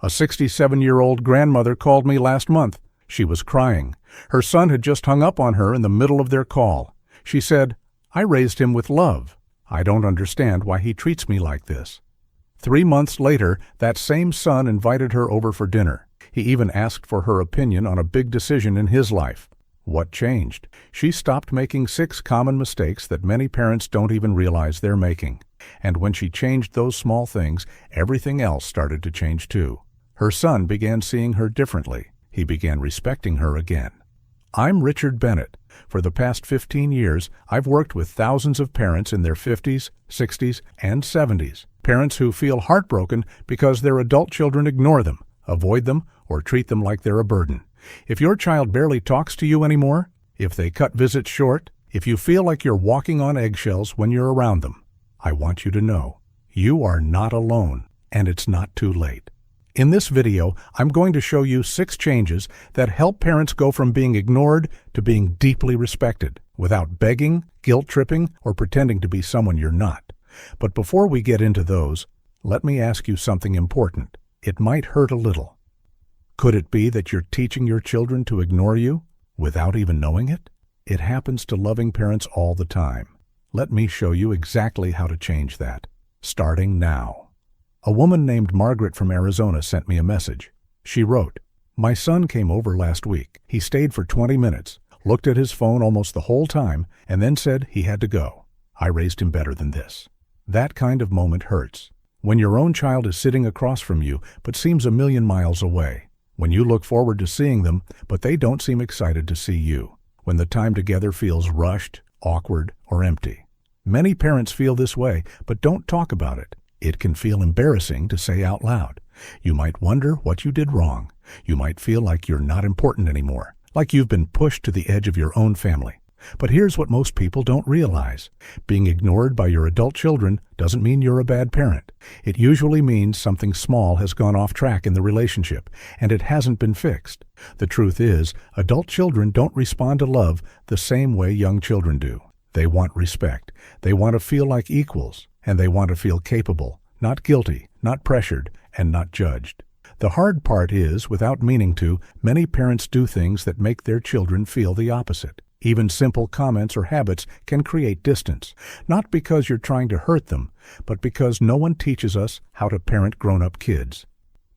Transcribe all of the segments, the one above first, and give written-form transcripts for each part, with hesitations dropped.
A 67-year-old grandmother called me last month. She was crying. Her son had just hung up on her in the middle of their call. She said, "I raised him with love. I don't understand why he treats me like this." 3 months later, that same son invited her over for dinner. He even asked for her opinion on a big decision in his life. What changed? She stopped making 6 common mistakes that many parents don't even realize they're making. And when she changed those small things, everything else started to change too. Her son began seeing her differently. He began respecting her again. I'm Richard Bennett. For the past 15 years, I've worked with thousands of parents in their 50s, 60s, and 70s. Parents who feel heartbroken because their adult children ignore them, avoid them, or treat them like they're a burden. If your child barely talks to you anymore, if they cut visits short, if you feel like you're walking on eggshells when you're around them, I want you to know, you are not alone, and it's not too late. In this video, I'm going to show you 6 changes that help parents go from being ignored to being deeply respected, without begging, guilt-tripping, or pretending to be someone you're not. But before we get into those, let me ask you something important. It might hurt a little. Could it be that you're teaching your children to ignore you without even knowing it? It happens to loving parents all the time. Let me show you exactly how to change that, starting now. A woman named Margaret from Arizona sent me a message. She wrote, "My son came over last week. He stayed for 20 minutes, looked at his phone almost the whole time, and then said he had to go. I raised him better than this." That kind of moment hurts. When your own child is sitting across from you but seems a million miles away. When you look forward to seeing them, but they don't seem excited to see you. When the time together feels rushed, awkward, or empty. Many parents feel this way, but don't talk about it. It can feel embarrassing to say out loud. You might wonder what you did wrong. You might feel like you're not important anymore, like you've been pushed to the edge of your own family. But here's what most people don't realize. Being ignored by your adult children doesn't mean you're a bad parent. It usually means something small has gone off track in the relationship, and it hasn't been fixed. The truth is, adult children don't respond to love the same way young children do. They want respect. They want to feel like equals. And they want to feel capable, not guilty, not pressured, and not judged. The hard part is, without meaning to, many parents do things that make their children feel the opposite. Even simple comments or habits can create distance, not because you're trying to hurt them, but because no one teaches us how to parent grown-up kids.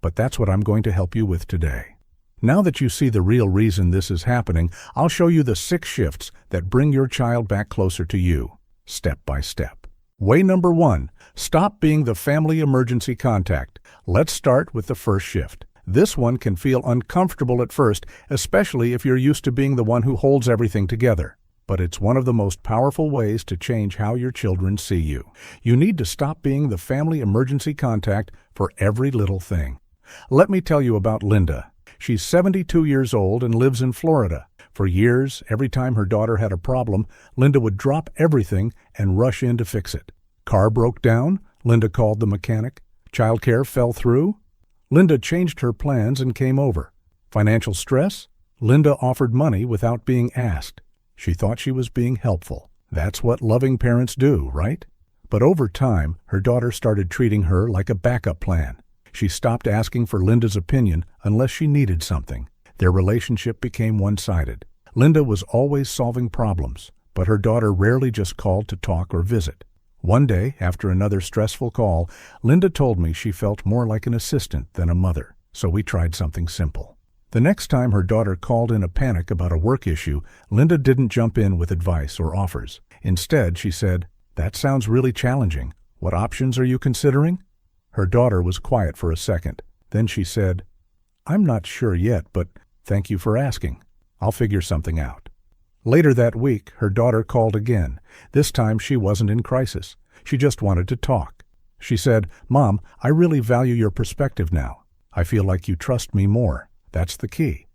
But that's what I'm going to help you with today. Now that you see the real reason this is happening, I'll show you the 6 shifts that bring your child back closer to you, step by step. Way number 1, stop being the family emergency contact. Let's start with the first shift. This one can feel uncomfortable at first, especially if you're used to being the one who holds everything together. But it's one of the most powerful ways to change how your children see you. You need to stop being the family emergency contact for every little thing. Let me tell you about Linda. She's 72 years old and lives in Florida. For years, every time her daughter had a problem, Linda would drop everything and rush in to fix it. Car broke down, Linda called the mechanic. Childcare fell through, Linda changed her plans and came over. Financial stress, Linda offered money without being asked. She thought she was being helpful. That's what loving parents do, right? But over time, her daughter started treating her like a backup plan. She stopped asking for Linda's opinion unless she needed something. Their relationship became one-sided. Linda was always solving problems, but her daughter rarely just called to talk or visit. One day, after another stressful call, Linda told me she felt more like an assistant than a mother, so we tried something simple. The next time her daughter called in a panic about a work issue, Linda didn't jump in with advice or offers. Instead, she said, "That sounds really challenging. What options are you considering?" Her daughter was quiet for a second. Then she said, "I'm not sure yet, but thank you for asking. I'll figure something out." Later that week, her daughter called again. This time she wasn't in crisis. She just wanted to talk. She said, "Mom, I really value your perspective now. I feel like you trust me more. That's the key.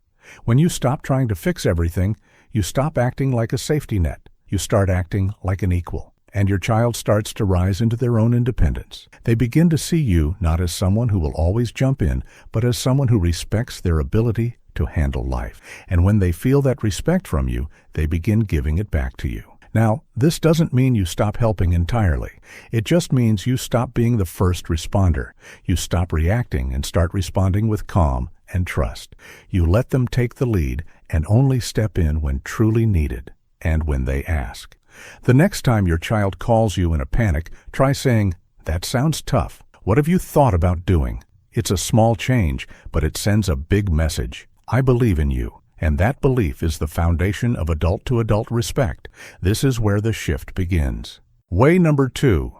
When you stop trying to fix everything, you stop acting like a safety net. You start acting like an equal. And your child starts to rise into their own independence. They begin to see you not as someone who will always jump in, but as someone who respects their ability to handle life. And when they feel that respect from you, they begin giving it back to you. Now, this doesn't mean you stop helping entirely. It just means you stop being the first responder. You stop reacting and start responding with calm and trust. You let them take the lead and only step in when truly needed and when they ask. The next time your child calls you in a panic, try saying, "That sounds tough. What have you thought about doing?" It's a small change, but it sends a big message. I believe in you. And that belief is the foundation of adult-to-adult respect. This is where the shift begins. Way number 2,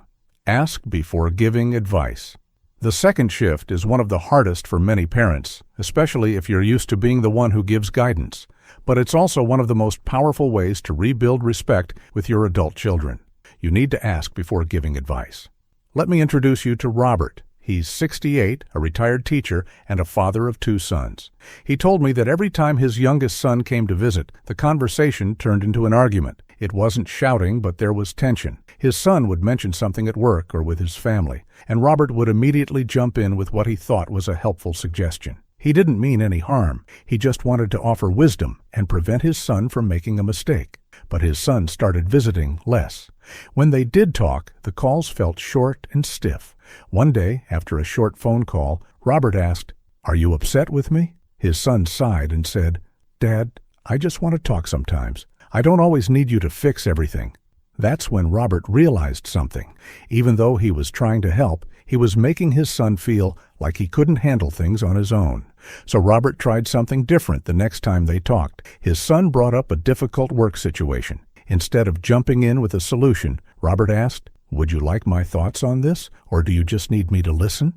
ask before giving advice. The second shift is one of the hardest for many parents, especially if you're used to being the one who gives guidance. But it's also one of the most powerful ways to rebuild respect with your adult children. You need to ask before giving advice. Let me introduce you to Robert. He's 68, a retired teacher, and a father of 2 sons. He told me that every time his youngest son came to visit, the conversation turned into an argument. It wasn't shouting, but there was tension. His son would mention something at work or with his family, and Robert would immediately jump in with what he thought was a helpful suggestion. He didn't mean any harm. He just wanted to offer wisdom and prevent his son from making a mistake. But his son started visiting less. When they did talk, the calls felt short and stiff. One day, after a short phone call, Robert asked, "Are you upset with me?" His son sighed and said, "Dad, I just want to talk sometimes. I don't always need you to fix everything." That's when Robert realized something. Even though he was trying to help, he was making his son feel like he couldn't handle things on his own. So Robert tried something different the next time they talked. His son brought up a difficult work situation. Instead of jumping in with a solution, Robert asked, "Would you like my thoughts on this, or do you just need me to listen?"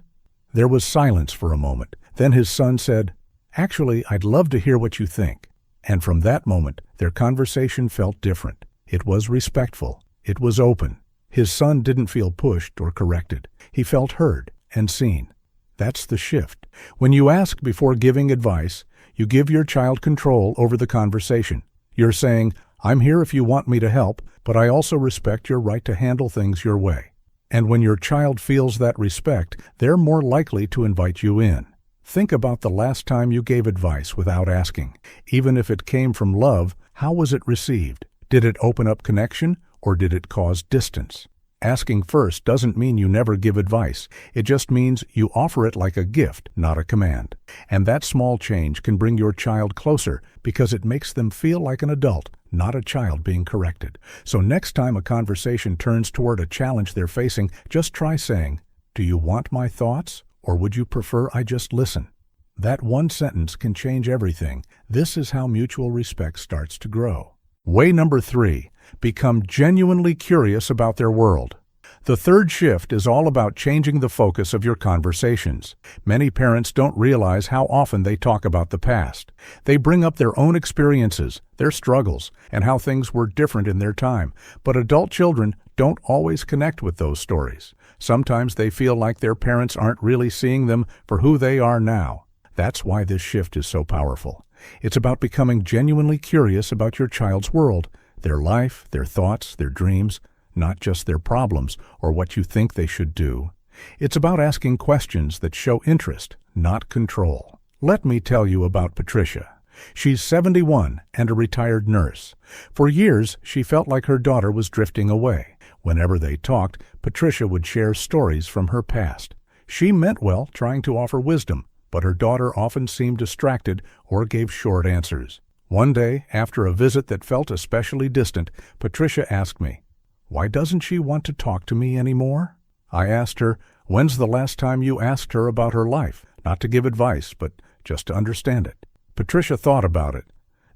There was silence for a moment. Then his son said, "Actually, I'd love to hear what you think." And from that moment, their conversation felt different. It was respectful. It was open. His son didn't feel pushed or corrected. He felt heard and seen. That's the shift. When you ask before giving advice, you give your child control over the conversation. You're saying, "I'm here if you want me to help, but I also respect your right to handle things your way." And when your child feels that respect, they're more likely to invite you in. Think about the last time you gave advice without asking. Even if it came from love, how was it received? Did it open up connection, or did it cause distance? Asking first doesn't mean you never give advice. It just means you offer it like a gift, not a command. And that small change can bring your child closer because it makes them feel like an adult, not a child being corrected. So next time a conversation turns toward a challenge they're facing, just try saying, "Do you want my thoughts, or would you prefer I just listen?" That one sentence can change everything. This is how mutual respect starts to grow. Way number 3, become genuinely curious about their world. The third shift is all about changing the focus of your conversations. Many parents don't realize how often they talk about the past. They bring up their own experiences, their struggles, and how things were different in their time. But adult children don't always connect with those stories. Sometimes they feel like their parents aren't really seeing them for who they are now. That's why this shift is so powerful. It's about becoming genuinely curious about your child's world, their life, their thoughts, their dreams, not just their problems or what you think they should do. It's about asking questions that show interest, not control. Let me tell you about Patricia. She's 71 and a retired nurse. For years, she felt like her daughter was drifting away. Whenever they talked, Patricia would share stories from her past. She meant well, trying to offer wisdom, but her daughter often seemed distracted or gave short answers. One day, after a visit that felt especially distant, Patricia asked me, "Why doesn't she want to talk to me anymore?" I asked her, "When's the last time you asked her about her life? Not to give advice, but just to understand it." Patricia thought about it.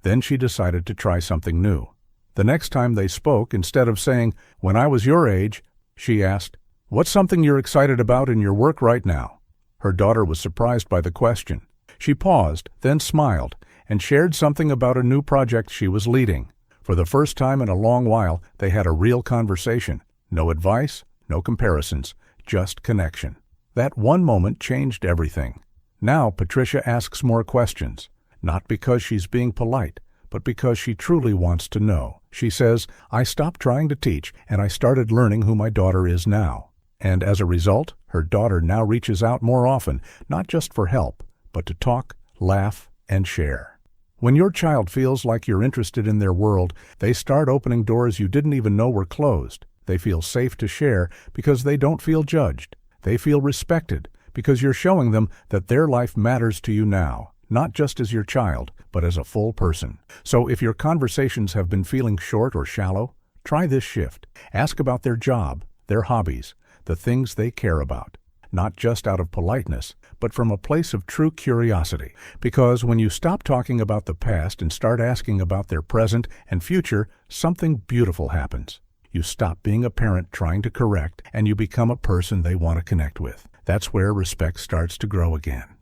Then she decided to try something new. The next time they spoke, instead of saying, "When I was your age," she asked, "What's something you're excited about in your work right now?" Her daughter was surprised by the question. She paused, then smiled, and shared something about a new project she was leading. For the first time in a long while, they had a real conversation. No advice, no comparisons, just connection. That one moment changed everything. Now Patricia asks more questions, not because she's being polite, but because she truly wants to know. She says, "I stopped trying to teach, and I started learning who my daughter is now." And as a result, her daughter now reaches out more often, not just for help, but to talk, laugh, and share. When your child feels like you're interested in their world, they start opening doors you didn't even know were closed. They feel safe to share because they don't feel judged. They feel respected because you're showing them that their life matters to you now, not just as your child, but as a full person. So if your conversations have been feeling short or shallow, try this shift. Ask about their job, their hobbies, the things they care about. Not just out of politeness, but from a place of true curiosity. Because when you stop talking about the past and start asking about their present and future, something beautiful happens. You stop being a parent trying to correct, and you become a person they want to connect with. That's where respect starts to grow again.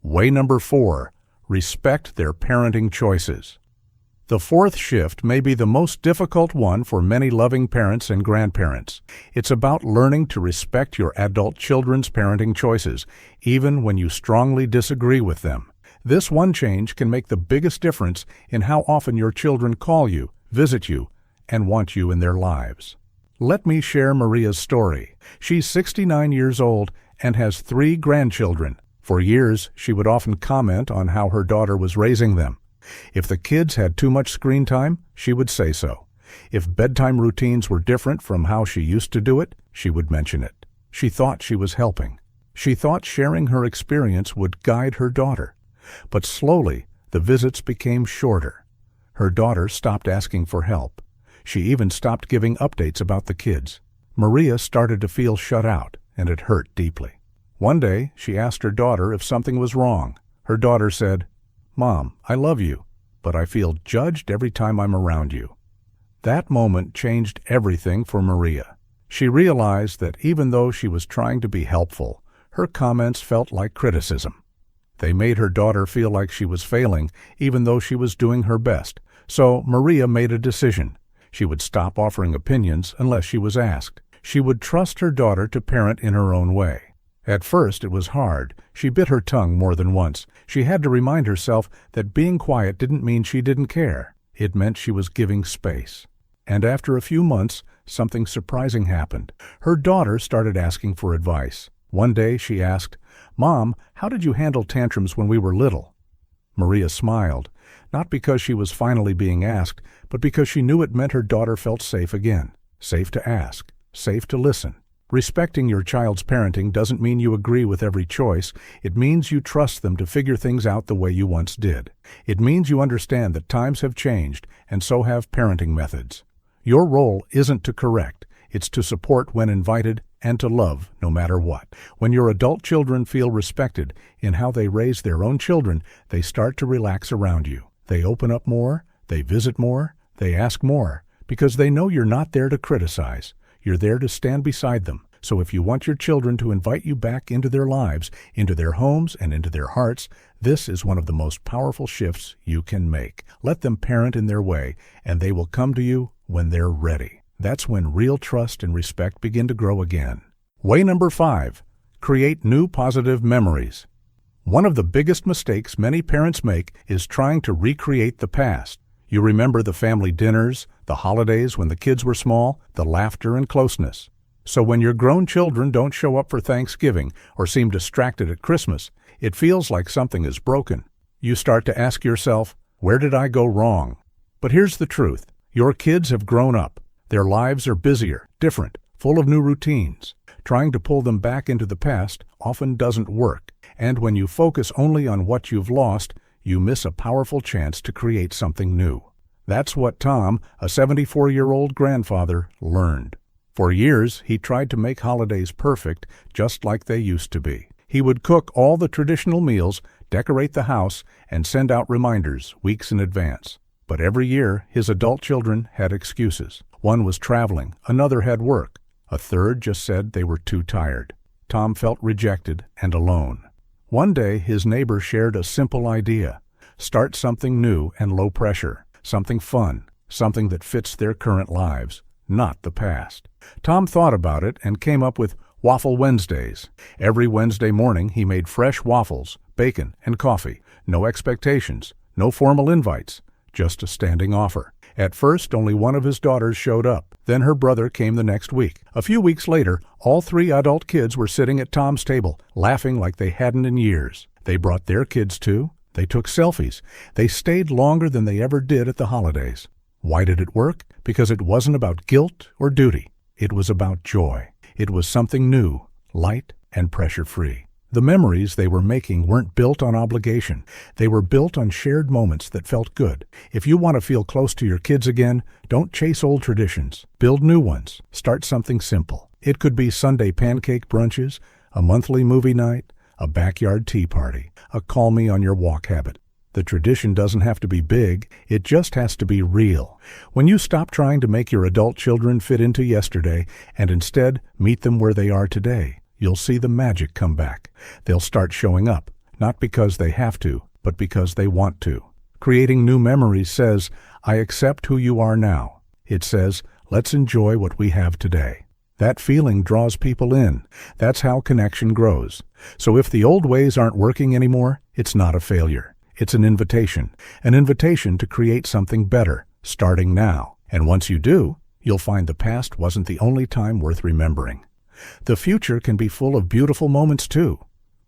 Way number 4, respect their parenting choices. The fourth shift may be the most difficult one for many loving parents and grandparents. It's about learning to respect your adult children's parenting choices, even when you strongly disagree with them. This one change can make the biggest difference in how often your children call you, visit you, and want you in their lives. Let me share Maria's story. She's 69 years old and has 3 grandchildren. For years, she would often comment on how her daughter was raising them. If the kids had too much screen time, she would say so. If bedtime routines were different from how she used to do it, she would mention it. She thought she was helping. She thought sharing her experience would guide her daughter. But slowly, the visits became shorter. Her daughter stopped asking for help. She even stopped giving updates about the kids. Maria started to feel shut out, and it hurt deeply. One day, she asked her daughter if something was wrong. Her daughter said, "Mom, I love you, but I feel judged every time I'm around you." That moment changed everything for Maria. She realized that even though she was trying to be helpful, her comments felt like criticism. They made her daughter feel like she was failing, even though she was doing her best. So Maria made a decision. She would stop offering opinions unless she was asked. She would trust her daughter to parent in her own way. At first, it was hard. She bit her tongue more than once. She had to remind herself that being quiet didn't mean she didn't care. It meant she was giving space. And after a few months, something surprising happened. Her daughter started asking for advice. One day, she asked, "Mom, how did you handle tantrums when we were little?" Maria smiled, not because she was finally being asked, but because she knew it meant her daughter felt safe again. Safe to ask, safe to listen. Respecting your child's parenting doesn't mean you agree with every choice. It means you trust them to figure things out the way you once did. It means you understand that times have changed, and so have parenting methods. Your role isn't to correct. It's to support when invited and to love no matter what. When your adult children feel respected in how they raise their own children, they start to relax around you. They open up more, they visit more, they ask more, because they know you're not there to criticize. You're there to stand beside them. So if you want your children to invite you back into their lives, into their homes, and into their hearts, this is one of the most powerful shifts you can make. Let them parent in their way, and they will come to you when they're ready. That's when real trust and respect begin to grow again. Way number 5, create new positive memories. One of the biggest mistakes many parents make is trying to recreate the past. You remember the family dinners, the holidays when the kids were small, the laughter and closeness. So when your grown children don't show up for Thanksgiving or seem distracted at Christmas, it feels like something is broken. You start to ask yourself, where did I go wrong? But here's the truth. Your kids have grown up. Their lives are busier, different, full of new routines. Trying to pull them back into the past often doesn't work. And when you focus only on what you've lost, you miss a powerful chance to create something new. That's what Tom, a 74-year-old grandfather, learned. For years, he tried to make holidays perfect, just like they used to be. He would cook all the traditional meals, decorate the house, and send out reminders weeks in advance. But every year, his adult children had excuses. One was traveling, another had work. A third just said they were too tired. Tom felt rejected and alone. One day, his neighbor shared a simple idea. Start something new and low pressure, something fun, something that fits their current lives, not the past. Tom thought about it and came up with Waffle Wednesdays. Every Wednesday morning, he made fresh waffles, bacon, and coffee. No expectations, no formal invites, just a standing offer. At first, only one of his daughters showed up. Then her brother came the next week. A few weeks later, all 3 adult kids were sitting at Tom's table, laughing like they hadn't in years. They brought their kids too. They took selfies. They stayed longer than they ever did at the holidays. Why did it work? Because it wasn't about guilt or duty. It was about joy. It was something new, light, and pressure-free. The memories they were making weren't built on obligation. They were built on shared moments that felt good. If you want to feel close to your kids again, don't chase old traditions. Build new ones. Start something simple. It could be Sunday pancake brunches, a monthly movie night, a backyard tea party, a call me on your walk habit. The tradition doesn't have to be big, it just has to be real. When you stop trying to make your adult children fit into yesterday and instead meet them where they are today, you'll see the magic come back. They'll start showing up, not because they have to, but because they want to. Creating new memories says, I accept who you are now. It says, let's enjoy what we have today. That feeling draws people in. That's how connection grows. So if the old ways aren't working anymore, it's not a failure. It's an invitation to create something better, starting now. And once you do, you'll find the past wasn't the only time worth remembering. The future can be full of beautiful moments too,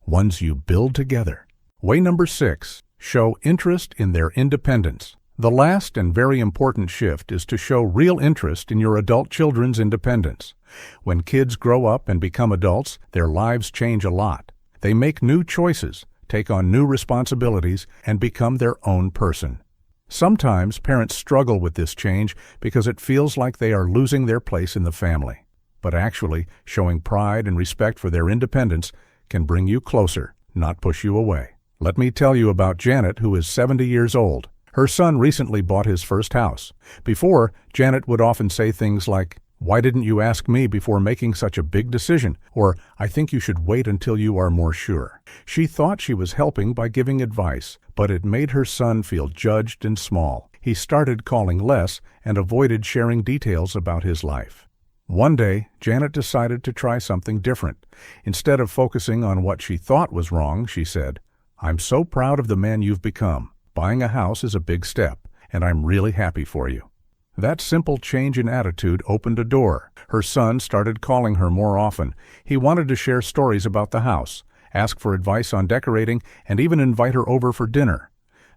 ones you build together. Way number 6, show interest in their independence. The last and very important shift is to show real interest in your adult children's independence. When kids grow up and become adults, their lives change a lot. They make new choices, take on new responsibilities, and become their own person. Sometimes parents struggle with this change because it feels like they are losing their place in the family. But actually, showing pride and respect for their independence can bring you closer, not push you away. Let me tell you about Janet, who is 70 years old. Her son recently bought his first house. Before, Janet would often say things like, "Why didn't you ask me before making such a big decision?" Or, "I think you should wait until you are more sure." She thought she was helping by giving advice, but it made her son feel judged and small. He started calling less and avoided sharing details about his life. One day, Janet decided to try something different. Instead of focusing on what she thought was wrong, she said, "I'm so proud of the man you've become. Buying a house is a big step, and I'm really happy for you." That simple change in attitude opened a door. Her son started calling her more often. He wanted to share stories about the house, ask for advice on decorating, and even invite her over for dinner.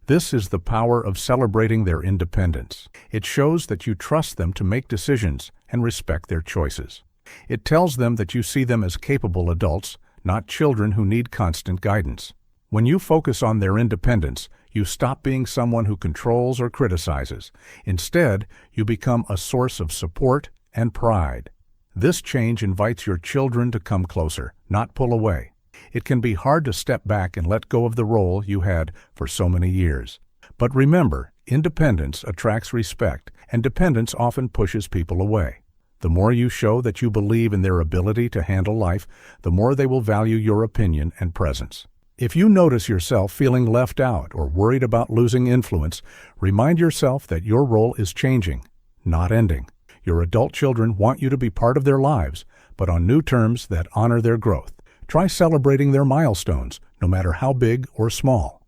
This is the power of celebrating their independence. It shows that you trust them to make decisions and respect their choices. It tells them that you see them as capable adults, not children who need constant guidance. When you focus on their independence, you stop being someone who controls or criticizes. Instead, you become a source of support and pride. This change invites your children to come closer, not pull away. It can be hard to step back and let go of the role you had for so many years. But remember, independence attracts respect, and dependence often pushes people away. The more you show that you believe in their ability to handle life, the more they will value your opinion and presence. If you notice yourself feeling left out or worried about losing influence, remind yourself that your role is changing, not ending. Your adult children want you to be part of their lives, but on new terms that honor their growth. Try celebrating their milestones, no matter how big or small.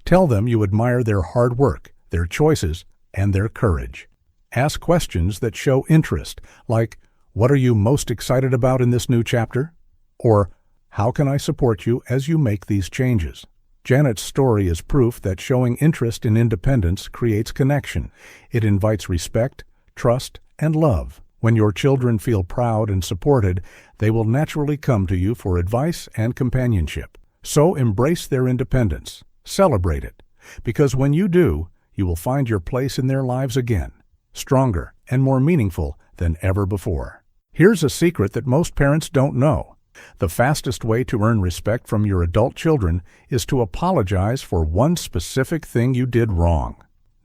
Tell them you admire their hard work, their choices, and their courage. Ask questions that show interest, like, "What are you most excited about in this new chapter?" Or, "How can I support you as you make these changes?" Janet's story is proof that showing interest in independence creates connection. It invites respect, trust, and love. When your children feel proud and supported, they will naturally come to you for advice and companionship. So embrace their independence. Celebrate it. Because when you do, you will find your place in their lives again, stronger and more meaningful than ever before. Here's a secret that most parents don't know. The fastest way to earn respect from your adult children is to apologize for one specific thing you did wrong.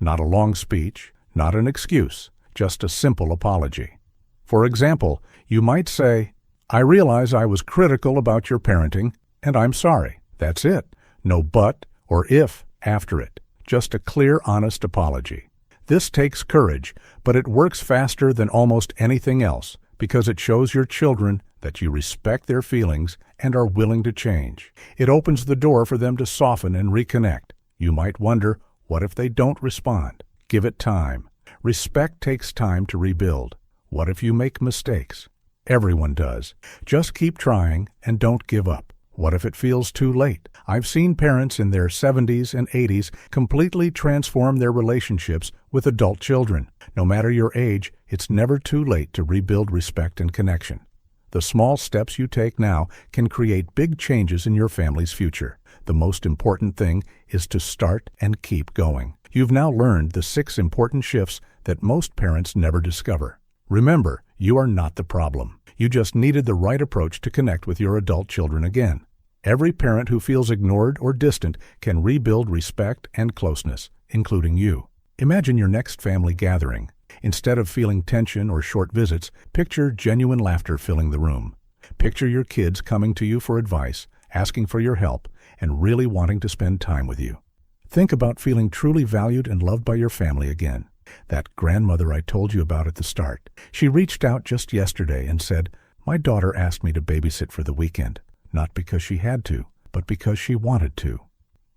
Not a long speech, not an excuse, just a simple apology. For example, you might say, "I realize I was critical about your parenting, and I'm sorry." That's it. No but or if after it. Just a clear, honest apology. This takes courage, but it works faster than almost anything else because it shows your children that you respect their feelings and are willing to change. It opens the door for them to soften and reconnect. You might wonder, what if they don't respond? Give it time. Respect takes time to rebuild. What if you make mistakes? Everyone does. Just keep trying and don't give up. What if it feels too late? I've seen parents in their 70s and 80s completely transform their relationships with adult children. No matter your age, it's never too late to rebuild respect and connection. The small steps you take now can create big changes in your family's future. The most important thing is to start and keep going. You've now learned the 6 important shifts that most parents never discover. Remember, you are not the problem. You just needed the right approach to connect with your adult children again. Every parent who feels ignored or distant can rebuild respect and closeness, including you. Imagine your next family gathering. Instead of feeling tension or short visits, picture genuine laughter filling the room. Picture your kids coming to you for advice, asking for your help, and really wanting to spend time with you. Think about feeling truly valued and loved by your family again. That grandmother I told you about at the start. She reached out just yesterday and said, "My daughter asked me to babysit for the weekend, not because she had to, but because she wanted to."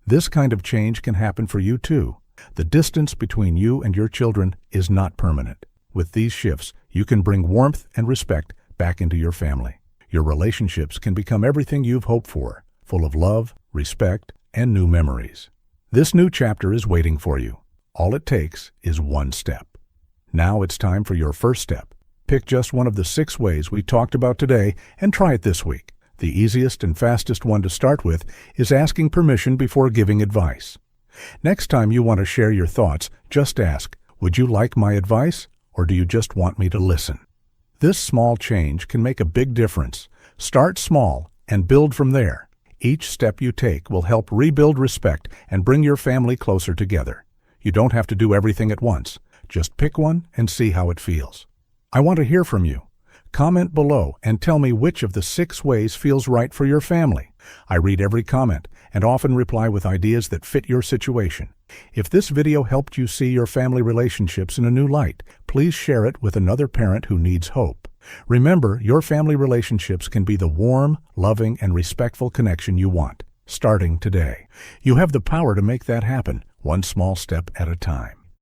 This kind of change can happen for you too. The distance between you and your children is not permanent. With these shifts, you can bring warmth and respect back into your family. Your relationships can become everything you've hoped for, full of love, respect, and new memories. This new chapter is waiting for you. All it takes is one step. Now it's time for your first step. Pick just one of the 6 ways we talked about today and try it this week. The easiest and fastest one to start with is asking permission before giving advice. Next time you want to share your thoughts, just ask, "Would you like my advice, or do you just want me to listen?" This small change can make a big difference. Start small and build from there. Each step you take will help rebuild respect and bring your family closer together. You don't have to do everything at once. Just pick one and see how it feels. I want to hear from you. Comment below and tell me which of the 6 ways feels right for your family. I read every comment and often reply with ideas that fit your situation. If this video helped you see your family relationships in a new light, please share it with another parent who needs hope. Remember, your family relationships can be the warm, loving, and respectful connection you want, starting today. You have the power to make that happen, one small step at a time.